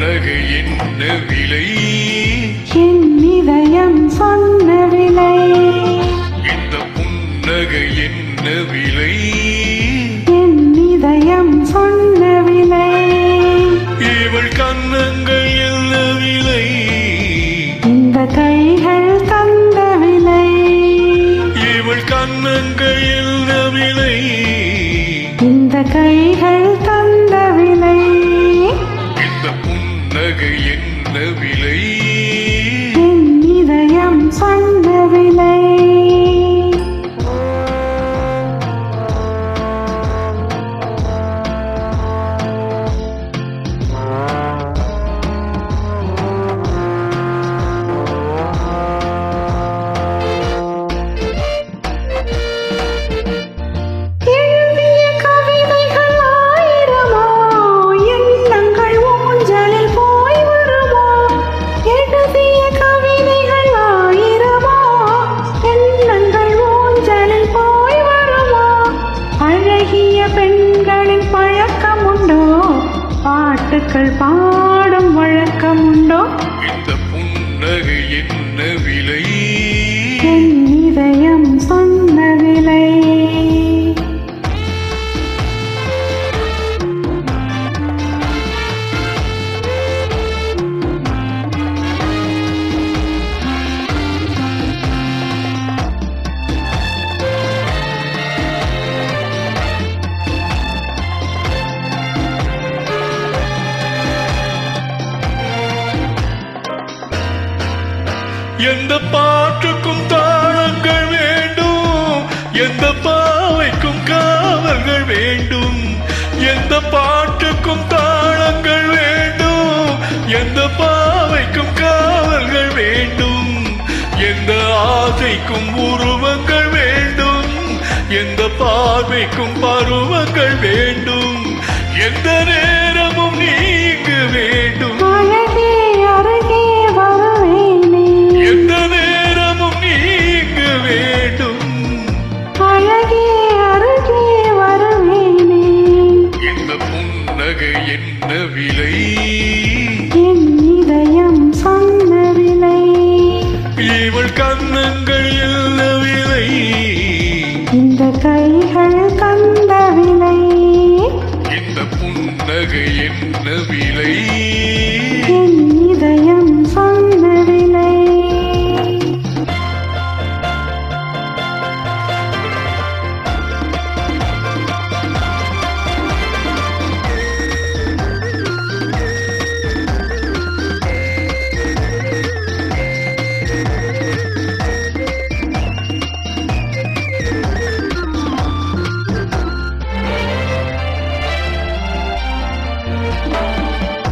புன்னகை என்ன விலை? என் இதயம் சொன்ன விலை. இந்த புன்னகை என்ன விலை? என் இதயம் சொன்ன விலை. இவள் கன்னங்கள் என்ன விலை? இந்த கைகள் தந்த விலை. இவள் கன்னங்கள் என்ன விலை? இந்த கைகள் தந்த விலை. இந்த புன்னகை என்ன விலை? என் இதயம் சொன்ன விலை. பெண்களின் பழக்கம் உண்டோ? பாட்டுக்கள் பாடும் வழக்கம் உண்டோ? இந்த புன்னகை என்ன விலை? என் இதயம் சொன்ன விலை. எந்த பாட்டுக்கும் தாளங்கள் வேண்டும், எந்த பாவைக்கும் காவல்கள் வேண்டும். எந்த பாட்டுக்கும் தாளங்கள் வேண்டும், எந்த பாவைக்கும் காவல்கள் வேண்டும். எந்த ஆசைக்கும் உருவங்கள் வேண்டும், எந்த பார்வைக்கும் பருவங்கள் வேண்டும். எந்த நேரமும் நீங்கு வேண்டும். எந்த நேரமும் நீங்கு வேண்டும். இந்த புன்னகை என்ன விலை? என் இதயம் சொன்ன விலை. இவள் கன்னங்கள் என்ன விலை? இந்த கைகள் தந்த விலை. இந்த புன்னகை என்ன விலை? என் இதயம் சொன்ன விலை.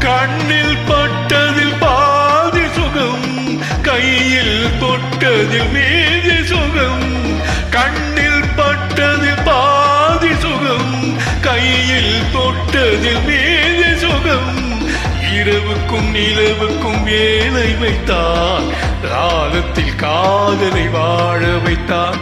கண்ணில் பட்டதில் பாதி சுகம், கையில் தொட்டதில் மீதி சுகம். கண்ணில் பட்டதில் பாதி சுகம், கையில் தொட்டதில் மீதி சுகம். இரவுக்கும் நிலவுக்கும் வேலை வைத்தார், காலத்தில் காதலை வாழ வைத்தார்.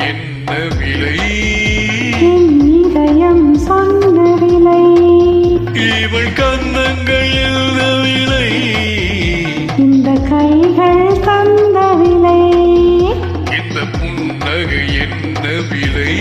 என்ன விலை? என் இதயம் சொன்ன விலை. இவள் கன்னங்கள் என்ன விலை? இந்த கைகள் தந்த விலை. இந்த புன்னகை என்ன விலை?